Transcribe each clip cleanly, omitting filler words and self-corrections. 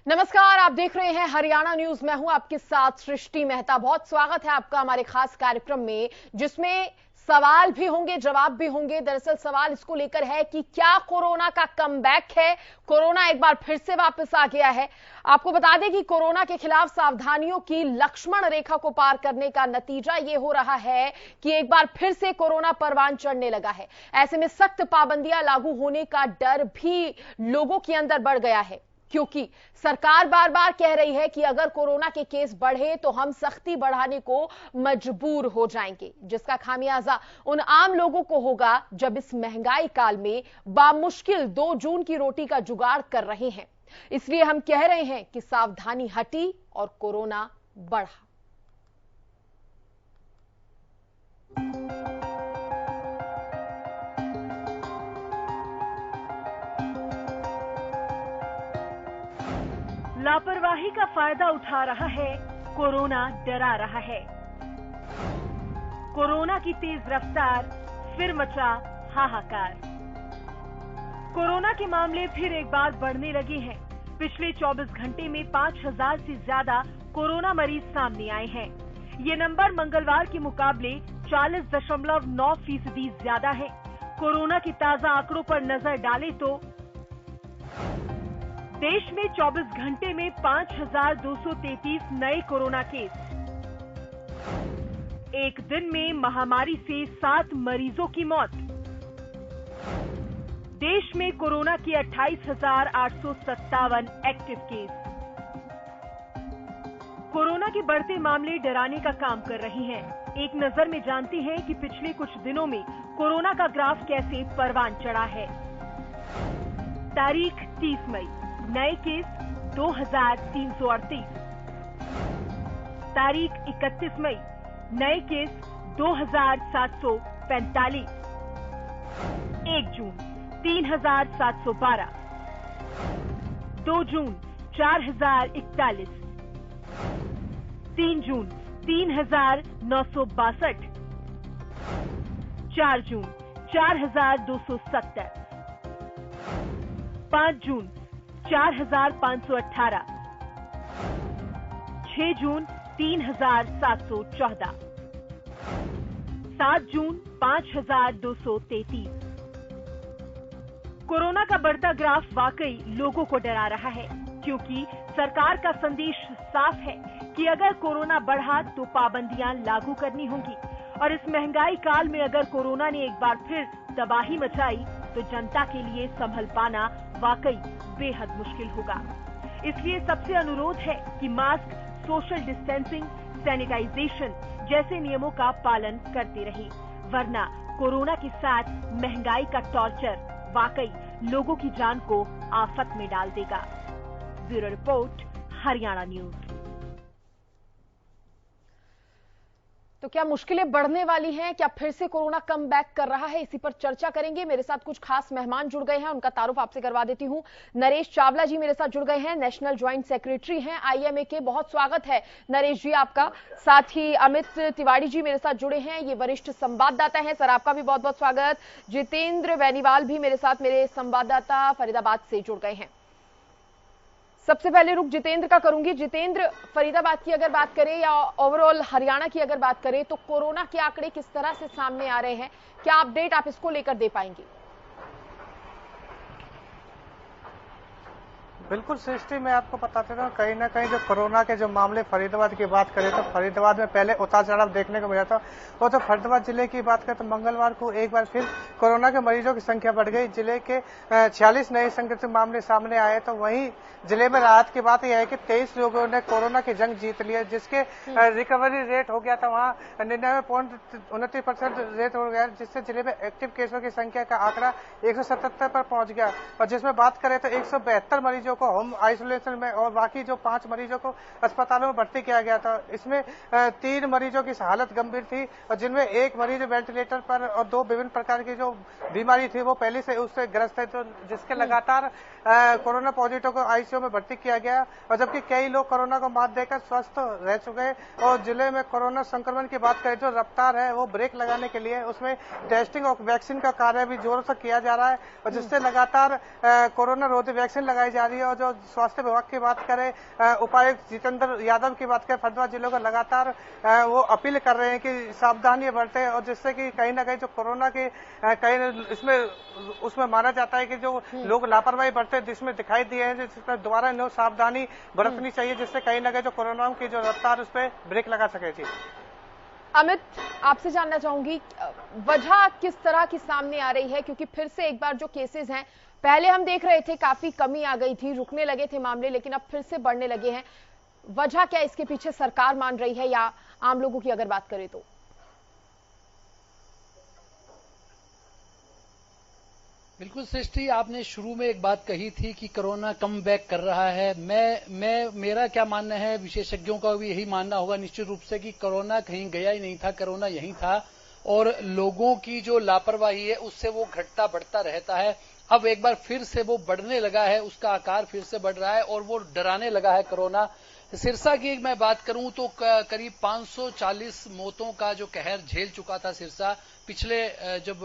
नमस्कार, आप देख रहे हैं हरियाणा न्यूज। मैं हूं आपके साथ सृष्टि मेहता। बहुत स्वागत है आपका हमारे खास कार्यक्रम में, जिसमें सवाल भी होंगे, जवाब भी होंगे। दरअसल सवाल इसको लेकर है कि क्या कोरोना का कमबैक है, कोरोना एक बार फिर से वापस आ गया है। आपको बता दें कि कोरोना के खिलाफ सावधानियों की लक्ष्मण रेखा को पार करने का नतीजा ये हो रहा है कि एक बार फिर से कोरोना परवान चढ़ने लगा है। ऐसे में सख्त पाबंदियां लागू होने का डर भी लोगों के अंदर बढ़ गया है, क्योंकि सरकार बार बार कह रही है कि अगर कोरोना के केस बढ़े तो हम सख्ती बढ़ाने को मजबूर हो जाएंगे, जिसका खामियाजा उन आम लोगों को होगा जब इस महंगाई काल में बामुश्किल 2 जून की रोटी का जुगाड़ कर रहे हैं। इसलिए हम कह रहे हैं कि सावधानी हटी और कोरोना बढ़ा। लापरवाही का फायदा उठा रहा है, कोरोना डरा रहा है। कोरोना की तेज रफ्तार, फिर मचा हाहाकार। कोरोना के मामले फिर एक बार बढ़ने लगे हैं। पिछले 24 घंटे में 5000 से ज्यादा कोरोना मरीज सामने आए हैं। ये नंबर मंगलवार के मुकाबले 40.9% ज्यादा है। कोरोना के ताजा आंकड़ों पर नजर डालें तो देश में 24 घंटे में 5233 नए कोरोना केस। एक दिन में महामारी से 7 मरीजों की मौत। देश में कोरोना के 28,857 एक्टिव केस। कोरोना के बढ़ते मामले डराने का काम कर रहे हैं। एक नजर में जानते हैं कि पिछले कुछ दिनों में कोरोना का ग्राफ कैसे परवान चढ़ा है। तारीख 30 मई, नए केस 2338। तारीख 31 मई, नए केस 2745। 1 जून 3712। 2 जून 4041। 3 जून 3962। 4 जून 4270। 5 जून 4518। 6 जून 3714। 7 जून 5233। कोरोना का बढ़ता ग्राफ वाकई लोगों को डरा रहा है, क्योंकि सरकार का संदेश साफ है कि अगर कोरोना बढ़ा तो पाबंदियां लागू करनी होंगी। और इस महंगाई काल में अगर कोरोना ने एक बार फिर तबाही मचाई तो जनता के लिए संभल पाना वाकई बेहद मुश्किल होगा। इसलिए सबसे अनुरोध है कि मास्क, सोशल डिस्टेंसिंग, सैनिटाइजेशन जैसे नियमों का पालन करते रहें, वरना कोरोना के साथ महंगाई का टॉर्चर वाकई लोगों की जान को आफत में डाल देगा। Bureau report, Haryana news. तो क्या मुश्किलें बढ़ने वाली हैं? क्या फिर से कोरोना कम बैक कर रहा है? इसी पर चर्चा करेंगे। मेरे साथ कुछ खास मेहमान जुड़ गए हैं, उनका तारुफ आपसे करवा देती हूं। नरेश चावला जी मेरे साथ जुड़ गए हैं, नेशनल ज्वाइंट सेक्रेटरी हैं IMA के। बहुत स्वागत है नरेश जी आपका। साथ ही अमित तिवारी जी मेरे साथ जुड़े हैं, ये वरिष्ठ संवाददाता हैं। सर आपका भी बहुत बहुत स्वागत। जितेंद्र बेनीवाल भी मेरे साथ, मेरे संवाददाता फरीदाबाद से जुड़ गए हैं। सबसे पहले रुख जितेंद्र का करूंगी। जितेंद्र, फरीदाबाद की अगर बात करें या ओवरऑल हरियाणा की अगर बात करें तो कोरोना के आंकड़े किस तरह से सामने आ रहे हैं, क्या अपडेट आप इसको लेकर दे पाएंगे? बिल्कुल सृष्टि, मैं आपको बताता हूँ कहीं ना कहीं जो कोरोना के जो मामले फरीदाबाद की बात करें तो फरीदाबाद में पहले उतार चढ़ाव देखने को मिला था। वो तो फरीदाबाद जिले की बात करें तो मंगलवार को एक बार फिर कोरोना के मरीजों की संख्या बढ़ गई। जिले के 46 नए संक्रमित मामले सामने आए। तो वहीं जिले में राहत की बात यह है कि 23 लोगों ने कोरोना की जंग जीत लिया, जिसके रिकवरी रेट हो गया था वहाँ 99.29% रेट हो गया, जिससे जिले में एक्टिव केसों की संख्या का आंकड़ा 177 पर पहुंच गया। और जिसमें बात करें तो 172 मरीजों को होम आइसोलेशन में और बाकी जो 5 मरीजों को अस्पतालों में भर्ती किया गया था। इसमें 3 मरीजों की हालत गंभीर थी और जिनमें 1 मरीज वेंटिलेटर पर और 2 विभिन्न प्रकार की जो बीमारी थी वो पहले से उससे ग्रस्त है, तो जिसके लगातार कोरोना पॉजिटिव को आईसीयू में भर्ती किया गया। और जबकि कई लोग कोरोना को मात देकर स्वस्थ रह चुके हैं। और जिले में कोरोना संक्रमण की बात करें जो रफ्तार है वो ब्रेक लगाने के लिए उसमें टेस्टिंग और वैक्सीन का कार्य भी जोरों से किया जा रहा है, और जिससे लगातार कोरोना रोधी वैक्सीन लगाई जा रही है और जो स्वास्थ्य विभाग की बात करें, उपायुक्त जितेंद्र यादव की बात करें, फरीदाबाद जिले को लगातार वो अपील कर रहे हैं कि सावधानी बरतें, और जिससे कि कहीं ना कहीं जो कोरोना की कहीं इसमें उसमें माना जाता है कि जो लोग लापरवाही बरते जिसमें दिखाई दिए हैं, जिसमें दोबारा इन्हें सावधानी बरतनी चाहिए, जिससे कहीं ना कहीं जो कोरोना की जो रफ्तार उस पर ब्रेक लगा सके। जी अमित, आपसे जानना चाहूंगी वजह किस तरह की सामने आ रही है, क्योंकि फिर से एक बार जो केसेस हैं, पहले हम देख रहे थे काफी कमी आ गई थी, रुकने लगे थे मामले, लेकिन अब फिर से बढ़ने लगे हैं। वजह क्या इसके पीछे सरकार मान रही है या आम लोगों की अगर बात करें तो? बिल्कुल सृष्टि, आपने शुरू में एक बात कही थी कि कोरोना कम बैक कर रहा है। मेरा क्या मानना है, विशेषज्ञों का भी यही मानना होगा निश्चित रूप से कि कोरोना कहीं गया ही नहीं था, कोरोना यहीं था और लोगों की जो लापरवाही है उससे वो घटता बढ़ता रहता है। अब एक बार फिर से वो बढ़ने लगा है, उसका आकार फिर से बढ़ रहा है और वो डराने लगा है कोरोना। सिरसा की मैं बात करूं तो करीब 540 मौतों का जो कहर झेल चुका था सिरसा पिछले जब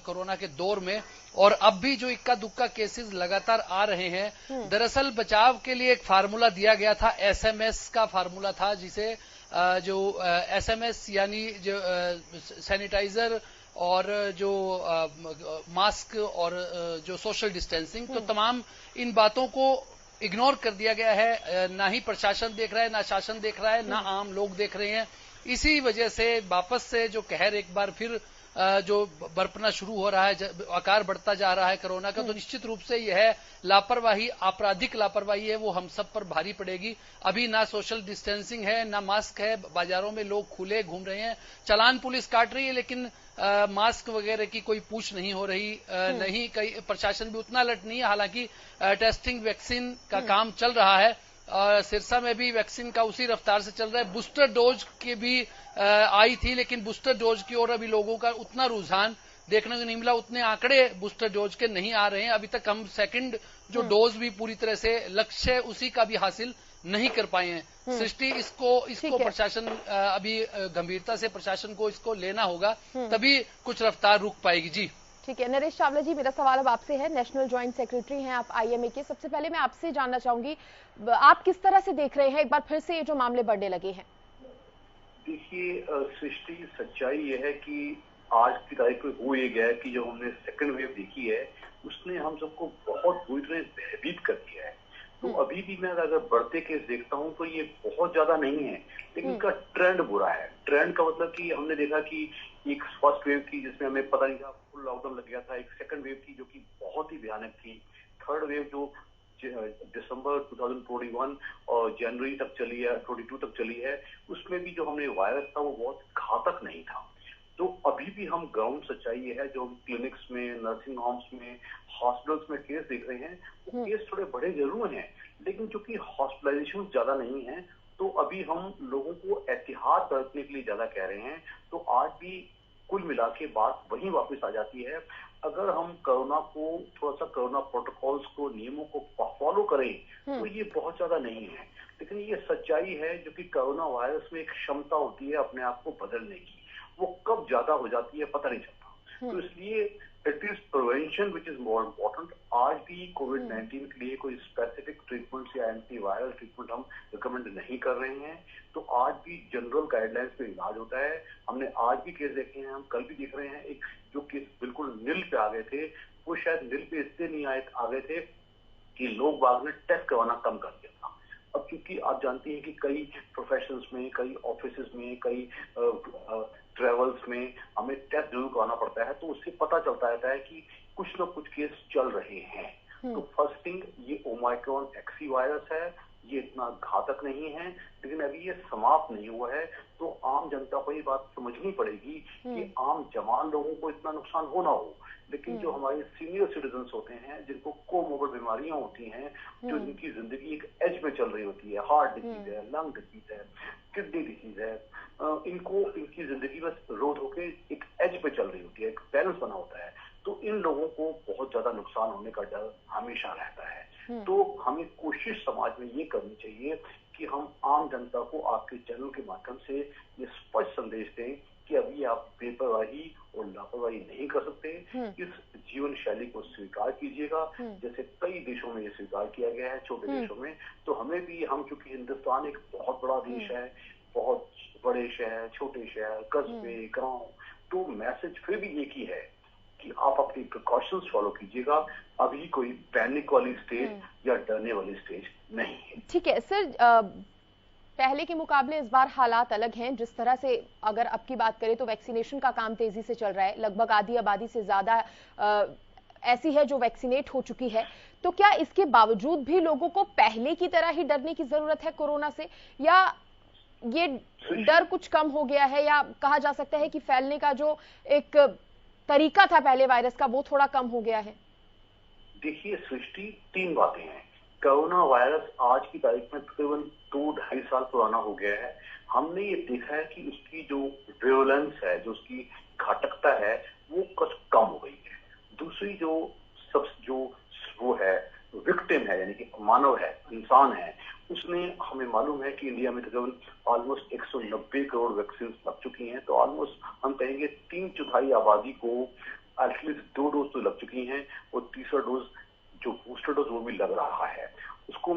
कोरोना के दौर में, और अब भी जो इक्का दुक्का केसेस लगातार आ रहे हैं। दरअसल बचाव के लिए एक फार्मूला दिया गया था, एसएमएस का फार्मूला था, जिसे जो एसएमएस यानी जो सैनिटाइजर और जो मास्क और जो सोशल डिस्टेंसिंग, तो तमाम इन बातों को इग्नोर कर दिया गया है। ना ही प्रशासन देख रहा है, ना शासन देख रहा है, ना आम लोग देख रहे हैं। इसी वजह से वापस से जो कहर एक बार फिर जो बरपना शुरू हो रहा है, आकार बढ़ता जा रहा है कोरोना का, तो निश्चित रूप से यह लापरवाही, आपराधिक लापरवाही है, वो हम सब पर भारी पड़ेगी। अभी ना सोशल डिस्टेंसिंग है, ना मास्क है, बाजारों में लोग खुले घूम रहे हैं, चालान पुलिस काट रही है, लेकिन मास्क वगैरह की कोई पूछ नहीं हो रही, नहीं कई प्रशासन भी उतना अलर्ट नहीं है। हालांकि टेस्टिंग वैक्सीन का काम चल रहा है, सिरसा में भी वैक्सीन का उसी रफ्तार से चल रहा है। बूस्टर डोज की भी आई थी, लेकिन बूस्टर डोज की ओर अभी लोगों का उतना रुझान देखने को नहीं मिला, उतने आंकड़े बूस्टर डोज के नहीं आ रहे हैं। अभी तक हम सेकंड जो डोज भी पूरी तरह से लक्ष्य उसी का भी हासिल नहीं कर पाए हैं। सृष्टि, इसको प्रशासन अभी गंभीरता से प्रशासन को इसको लेना होगा, तभी कुछ रफ्तार रुक पाएगी। जी ठीक है। नरेश चावला जी, मेरा सवाल अब आपसे है, नेशनल ज्वाइंट सेक्रेटरी हैं आप आईएमए के। सबसे पहले मैं आपसे जानना चाहूंगी, आप किस तरह से देख रहे हैं एक बार फिर से ये जो मामले बढ़ने लगे हैं? देखिए सृष्टि, सच्चाई यह है कि आज की तारीख में हो ये गया है कि जो हमने सेकंड वेव देखी है उसने हम सबको बहुत बुरी तरह भयभीत कर दिया है। तो अभी भी मैं अगर बढ़ते केस देखता हूं तो ये बहुत ज्यादा नहीं है, लेकिन इसका ट्रेंड बुरा है। ट्रेंड का मतलब कि हमने देखा कि एक फर्स्ट वेव की जिसमें हमें पता नहीं था, फुल लॉकडाउन लग गया था, एक सेकंड वेव की जो कि बहुत ही भयानक थी, थर्ड वेव जो दिसंबर 2021 और जनवरी तक चली है, 22 तक चली है, उसमें भी जो हमने वायरस था वो बहुत घातक नहीं था। तो अभी भी हम ग्राउंड सच्चाई ये है, जो हम क्लिनिक्स में, नर्सिंग होम्स में, हॉस्पिटल्स में केस देख रहे हैं, वो केस थोड़े बड़े जरूर हैं, लेकिन चूंकि हॉस्पिटलाइजेशन ज्यादा नहीं है तो अभी हम लोगों को एहतियात बरतने के लिए ज्यादा कह रहे हैं। तो आज भी कुल मिला के बात वहीं वापस आ जाती है। अगर हम कोरोना को थोड़ा सा, कोरोना प्रोटोकॉल्स को, नियमों को फॉलो करें तो ये बहुत ज्यादा नहीं है, लेकिन ये सच्चाई है जो कि कोरोना वायरस में एक क्षमता होती है अपने आप को बदलने की, वो कब ज्यादा हो जाती है पता नहीं चलता। तो इसलिए it is prevention which is more important. आज भी कोविड-19 के लिए कोई स्पेसिफिक ट्रीटमेंट या एंटीवायरल ट्रीटमेंट हम रिकमेंड नहीं कर रहे हैं। तो आज भी जनरल गाइडलाइंस पे इलाज होता है। हमने आज भी केस देखे हैं, हम कल भी देख रहे हैं। एक जो केस बिल्कुल नील पे आ गए थे, वो शायद नील पे इसलिए नहीं आ गए थे कि लोग बाद में टेस्ट करवाना कम कर दिया था। अब क्योंकि आप जानती हैं कि कई प्रोफेशंस में, कई ऑफिस में, कई ट्रेवल्स में हमें टेस्ट जरूर करवाना पड़ता है, तो उससे पता चलता रहता है कि कुछ न कुछ केस चल रहे हैं। तो फर्स्ट थिंग, ये ओमाइक्रॉन एक्सी वायरस है, ये इतना घातक नहीं है, लेकिन अभी ये समाप्त नहीं हुआ है। तो आम जनता को ये बात समझनी पड़ेगी कि आम जवान लोगों को इतना नुकसान हो ना हो, लेकिन जो हमारे सीनियर सिटीजन्स होते हैं, जिनको कोमोrbid बीमारियां होती हैं, जो जिनकी जिंदगी एक एज में चल रही होती है, हार्ट डिजीज है, लंग डिजीज है, किडनी डिजीज है, इनकी जिंदगी बस रोड होके एक एज पे चल रही होती है, एक बैलेंस बना होता है। तो इन लोगों को बहुत ज्यादा नुकसान होने का डर हमेशा रहता है। तो हमें कोशिश समाज में ये करनी चाहिए कि हम आम जनता को आपके चैनल के माध्यम से ये स्पष्ट संदेश दें कि अभी आप बेपरवाही और लापरवाही नहीं कर सकते। इस जीवन शैली को स्वीकार कीजिएगा, जैसे कई देशों में ये स्वीकार किया गया है, छोटे देशों में। तो हमें भी, हम चूंकि हिंदुस्तान एक बहुत बड़ा देश है, बहुत बड़े शहर, छोटे शहर, कस्बे, गांव, तो मैसेज फिर भी एक ही है कि आप अपनी प्रिकॉशंस फॉलो कीजिएगा। अभी कोई पैनिक वाली स्टेज या डरने वाली स्टेज नहीं है। ठीक है सर, पहले के मुकाबले इस बार हालात अलग हैं। जिस तरह से अगर अब की बात करें तो वैक्सीनेशन का काम तेजी से चल रहा है, लगभग आधी आबादी से ज्यादा ऐसी है जो वैक्सीनेट हो चुकी है। तो क्या इसके बावजूद भी लोगों को पहले की तरह ही डरने की जरूरत है कोरोना से, या ये डर कुछ कम हो गया है, या कहा जा सकता है कि फैलने का जो एक तरीका था पहले वायरस का वो थोड़ा कम हो गया है? देखिए सृष्टि, 3 बातें हैं। कोरोना वायरस आज की तारीख में तकरीबन 2-2.5 साल पुराना हो गया है। हमने ये देखा है कि उसकी जो विरुलेंस है, जो उसकी घातकता है, वो कुछ कम हो गई है। दूसरी जो वो है विक्टिम है, यानी कि मानव है, इंसान है, उसने, हमें मालूम है कि इंडिया में तकरीबन ऑलमोस्ट 190 करोड़ वैक्सीन लग चुकी हैं। तो ऑलमोस्ट हम कहेंगे 3/4 आबादी को एटलीस्ट 2 डोज तो लग चुकी हैं, और तीसरा डोज जो बूस्टर डोज वो भी लग रहा है। उसको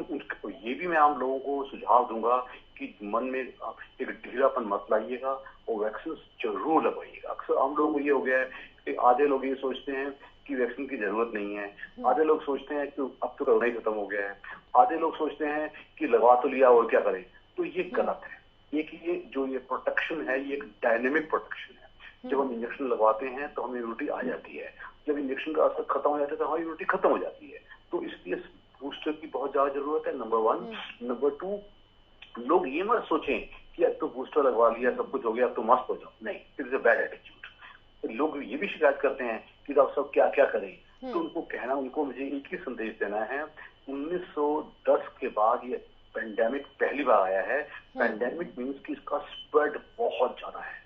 ये भी मैं आम लोगों को सुझाव दूंगा कि मन में एक ढीलापन मत लाइएगा और वैक्सीन जरूर लगवाइएगा। अक्सर आम लोगों को ये हो गया है कि आधे लोग ये सोचते हैं कि वैक्सीन की जरूरत नहीं है, आधे लोग सोचते हैं कि अब तो कोरोना ही खत्म हो गया है, आधे लोग सोचते हैं कि लगवा तो लिया और क्या करें। तो ये गलत है। ये जो ये प्रोटेक्शन है, ये एक डायनेमिक प्रोटेक्शन है। जब हम इंजेक्शन लगवाते हैं तो हमें इम्यूनिटी आ जाती है, जब इंजेक्शन का असर खत्म हो जाता है तो हमारी इम्यूनिटी खत्म हो जाती है। तो इसलिए बूस्टर की बहुत ज्यादा जरूरत है, नंबर 1। नंबर 2, लोग ये मत सोचें कि अब तो बूस्टर लगवा लिया, सब कुछ हो गया, अब तो मस्त हो जाओ। नहीं, it is a bad attitude. लोग ये भी शिकायत करते हैं कि डॉक्टर साहब क्या क्या करें। तो उनको मुझे एक ही संदेश देना है, 1910 के बाद ये पेंडेमिक पहली बार आया है। पेंडेमिक मीन्स कि इसका स्प्रेड बहुत ज्यादा है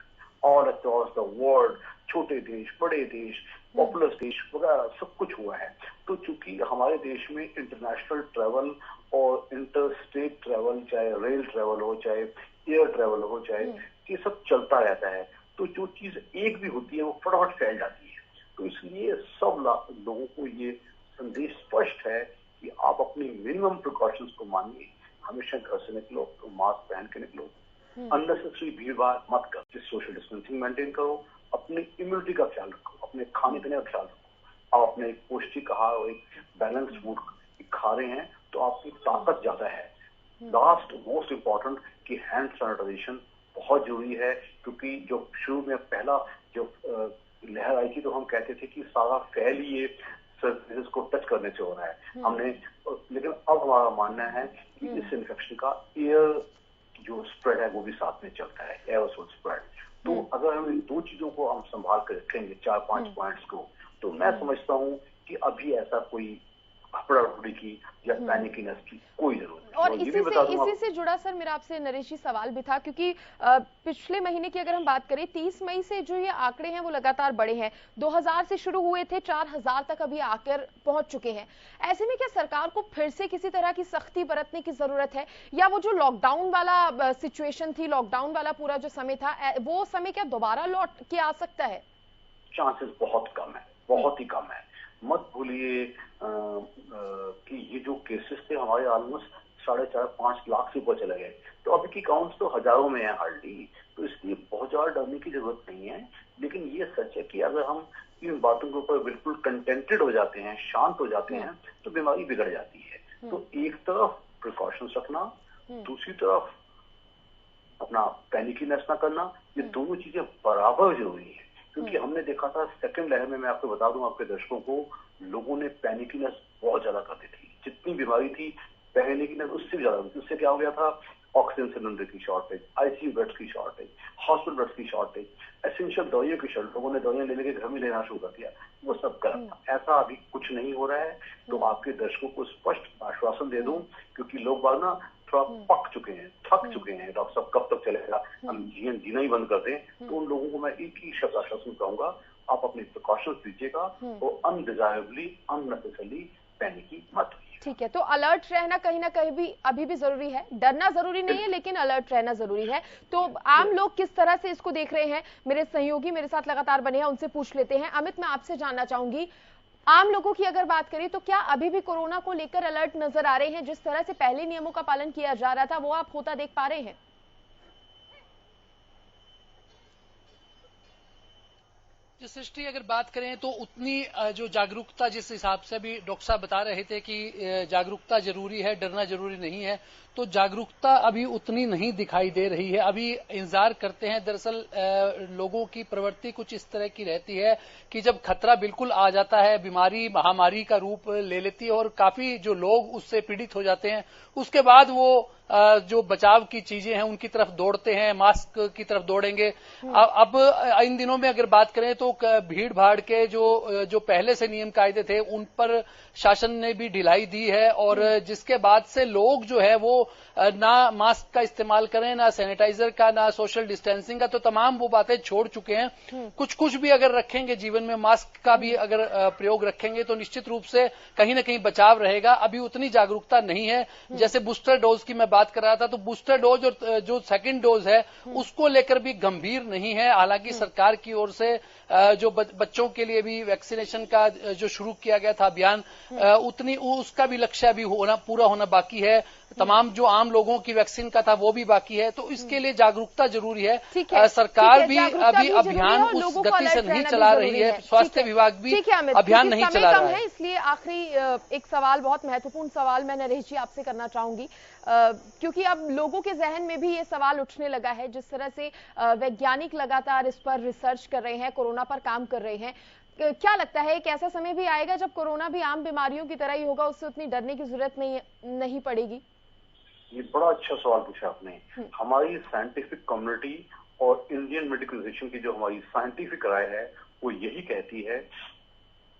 ऑल अक्रॉस द वर्ल्ड, छोटे देश, बड़े देश, पॉपुलर देश वगैरह सब कुछ हुआ है। तो चूंकि हमारे देश में इंटरनेशनल ट्रेवल और इंटर स्टेट ट्रेवल, चाहे रेल ट्रेवल हो, चाहे एयर ट्रेवल हो, चाहे ये सब चलता रहता है। तो जो चीज एक भी होती है वो फटाफट फैल जाती है। तो इसलिए सब लोगों को ये संदेश स्पष्ट है कि आप अपनी मिनिमम प्रिकॉशंस को मानिए, हमेशा घर से निकलो तो मास्क पहन के निकलो, अननेसेसरी भीड़ भाड़ मत करो, सोशल डिस्टेंसिंग मेंटेन करो, अपनी इम्यूनिटी का ख्याल रखो, अपने खाने पीने का ख्याल रखो। आप अपने पौष्टिक आहार और एक बैलेंस फूड खा रहे हैं तो आपकी ताकत ज्यादा है। लास्ट मोस्ट इम्पोर्टेंट कि हैंड सैनिटाइजेशन बहुत जरूरी है, क्योंकि जो शुरू में पहला जो लहर आई थी तो हम कहते थे कि सारा फैल ही ये सर्विसेज को टच करने से हो रहा है। लेकिन अब हमारा मानना है कि इस इन्फेक्शन का एयर जो स्प्रेड है वो भी साथ में चलता है, एयरोसोल स्प्रेड। तो अगर हम इन 2 चीजों को हम संभाल कर रखेंगे, 4-5 पॉइंट्स को, तो मैं समझता हूँ कि अभी ऐसा कोई हपड़ा की या पैनिकीनेस की कोई जरूरत नहीं। और इसी से जुड़ा सर मेरा आपसे नरेश जी सवाल भी था, क्योंकि पिछले महीने की अगर हम बात करें 30 मई से जो ये आंकड़े हैं वो लगातार बढ़े हैं। 2000 से शुरू हुए थे, 4000 तक अभी आकर पहुंच चुके हैं। ऐसे में क्या सरकार को फिर से किसी तरह की सख्ती बरतने की जरूरत है, या वो जो लॉकडाउन वाला सिचुएशन थी, लॉकडाउन वाला पूरा जो समय था, वो समय क्या दोबारा लौट के आ सकता है? चांसेस बहुत कम है, बहुत ही कम है। मत भूलिए कि ये जो केसेस थे हमारे ऑलमोस्ट 4.5-5 लाख से ऊपर चले गए। तो अभी की काउंट्स तो हजारों में है हार्डली। तो इसलिए बहुत ज्यादा डरने की जरूरत नहीं है। लेकिन ये सच है कि अगर हम इन बातों के ऊपर बिल्कुल कंटेंटेड हो जाते हैं, शांत हो जाते हैं, तो बीमारी बिगड़ जाती है। तो एक तरफ प्रिकॉशंस रखना, दूसरी तरफ अपना पैनिकीनेस ना करना, ये दोनों चीजें बराबर जरूरी है। क्योंकि हमने देखा था सेकंड लहर में, मैं आपको बता दूं आपके दर्शकों को, लोगों ने पैनिकीनेस बहुत ज्यादा कर दी थी। जितनी बीमारी थी पैनिकीनेस उससे भी ज्यादा हुई। उससे क्या हो गया था, ऑक्सीजन सिलेंडर की शॉर्टेज, आईसीयू बेड्स की शॉर्टेज, हॉस्पिटल बेड्स की शॉर्टेज, एसेंशियल दवाइयों की शॉर्टेज, लोगों ने दवाइयां ले लेके घर में लेना शुरू कर दिया। वो सब गलत था। ऐसा अभी कुछ नहीं हो रहा है। तो आपके दर्शकों को स्पष्ट आश्वासन दे दूं, क्योंकि लोग बाग ना थोड़ा पक चुके हैं, थक चुके हैं, डॉक्टर साहब कब तक चलेगा, हम जीना ही बंद कर दें। तो उन लोगों को मैं एक ही शब्द आश्वासन कहूंगा, आप अपनी प्रिकॉशंस दीजिएगा और अनडिजायरेबली, अननेसेसरली पैनिकी मत होइए। ठीक है, तो अलर्ट रहना कहीं ना कहीं भी अभी भी जरूरी है। डरना जरूरी नहीं है, लेकिन अलर्ट रहना जरूरी है। तो आम लोग किस तरह से इसको देख रहे हैं, मेरे सहयोगी मेरे साथ लगातार बने हैं, उनसे पूछ लेते हैं। अमित, मैं आपसे जानना चाहूंगी, आम लोगों की अगर बात करें तो क्या अभी भी कोरोना को लेकर अलर्ट नजर आ रहे हैं? जिस तरह से पहले नियमों का पालन किया जा रहा था वो आप होता देख पा रहे हैं? सृष्टि, अगर बात करें तो उतनी जो जागरूकता, जिस हिसाब से भी डॉक्टर साहब बता रहे थे कि जागरूकता जरूरी है, डरना जरूरी नहीं है, तो जागरूकता अभी उतनी नहीं दिखाई दे रही है। अभी इंतजार करते हैं। दरअसल लोगों की प्रवृत्ति कुछ इस तरह की रहती है कि जब खतरा बिल्कुल आ जाता है, बीमारी महामारी का रूप ले लेती है और काफी जो लोग उससे पीड़ित हो जाते हैं, उसके बाद वो जो बचाव की चीजें हैं उनकी तरफ दौड़ते हैं, मास्क की तरफ दौड़ेंगे। अब इन दिनों में अगर बात करें तो भीड़ भाड़ के जो पहले से नियम कायदे थे उन पर शासन ने भी ढिलाई दी है, और जिसके बाद से लोग जो है वो ना मास्क का इस्तेमाल करें, ना सैनिटाइजर का, ना सोशल डिस्टेंसिंग का, तो तमाम वो बातें छोड़ चुके हैं। कुछ भी अगर रखेंगे जीवन में, मास्क का भी अगर प्रयोग रखेंगे तो निश्चित रूप से कहीं ना कहीं बचाव रहेगा। अभी उतनी जागरूकता नहीं है। जैसे बूस्टर डोज की मैं बात कर रहा था, तो बूस्टर डोज और जो सेकंड डोज है उसको लेकर भी गंभीर नहीं है। हालांकि सरकार की ओर से जो बच्चों के लिए भी वैक्सीनेशन का जो शुरू किया गया था अभियान, उतनी उसका भी लक्ष्य अभी पूरा होना बाकी है। तमाम जो आम लोगों की वैक्सीन का था वो भी बाकी है, तो इसके लिए जागरूकता जरूरी है। सरकार भी अभी अभियान उस गति से नहीं चला रही है, स्वास्थ्य विभाग भी अभियान नहीं चला रहा है। इसलिए आखिरी एक सवाल, बहुत महत्वपूर्ण सवाल मैं नरेश जी आपसे करना चाहूंगी, क्योंकि अब लोगों के जहन में भी ये सवाल उठने लगा है। जिस तरह से वैज्ञानिक लगातार इस पर रिसर्च कर रहे हैं, कोरोना पर काम कर रहे हैं, क्या लगता है एक ऐसा समय भी आएगा जब कोरोना भी आम बीमारियों की तरह ही होगा, उससे उतनी डरने की जरूरत नहीं पड़ेगी? ये बड़ा अच्छा सवाल पूछा आपने। हमारी साइंटिफिक कम्युनिटी और इंडियन मेडिकल एसोसिएशन की जो हमारी साइंटिफिक राय है वो यही कहती है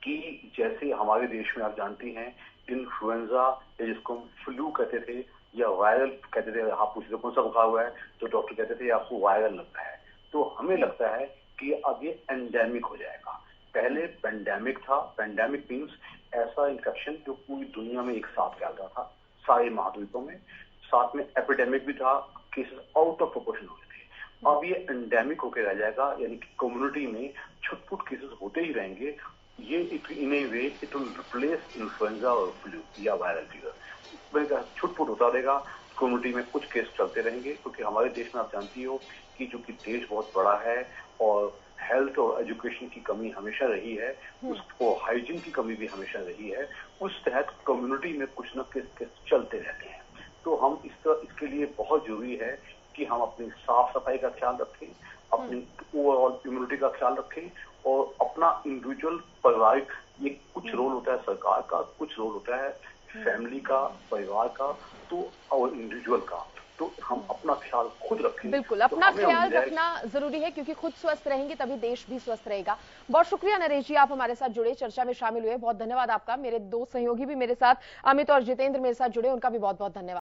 कि जैसे हमारे देश में आप जानती हैं इन्फ्लुएंजा, या जिसको हम फ्लू कहते थे या वायरल कहते थे, आप पूछते कौन सा बुखार हुआ है तो डॉक्टर कहते थे आपको वायरल लगता है, तो हमें लगता है कि अब ये एंडेमिक हो जाएगा। पहले पेंडेमिक था। पेंडेमिक मीन्स ऐसा इन्फेक्शन जो पूरी दुनिया में एक साथ फैलता था, सारे महाद्वीपों में। साथ में एपिडेमिक भी था, केसेस आउट ऑफ प्रोपोर्शन हो गए थे। अब ये एंडेमिक होकर रह जाएगा, यानी कि कम्युनिटी में छुटपुट केसेस होते ही रहेंगे। ये in a way it will replace influenza और फ्लू या वायरल फीवर। छुटपुट होता रहेगा, कम्युनिटी में कुछ केस चलते रहेंगे, क्योंकि हमारे देश में आप जानती हो कि चूंकि देश बहुत बड़ा है और हेल्थ और एजुकेशन की कमी हमेशा रही है, उसको हाइजीन की कमी भी हमेशा रही है, उस तहत कम्युनिटी में कुछ न कुछ चलते रहते हैं। तो हम इसके लिए बहुत जरूरी है कि हम अपनी साफ सफाई का ख्याल रखें, अपनी ओवरऑल इम्यूनिटी का ख्याल रखें, और अपना इंडिविजुअल पारिवारिक, ये कुछ रोल होता है सरकार का, कुछ रोल होता है फैमिली का, परिवार का, तो और इंडिविजुअल का, तो हम अपना ख्याल खुद रखें। बिल्कुल, अपना ख्याल रखना जरूरी है, क्योंकि खुद स्वस्थ रहेंगे तभी देश भी स्वस्थ रहेगा। बहुत शुक्रिया नरेश जी, आप हमारे साथ जुड़े, चर्चा में शामिल हुए, बहुत धन्यवाद आपका। मेरे दो सहयोगी भी मेरे साथ, अमित और जितेंद्र मेरे साथ जुड़े, उनका भी बहुत बहुत धन्यवाद।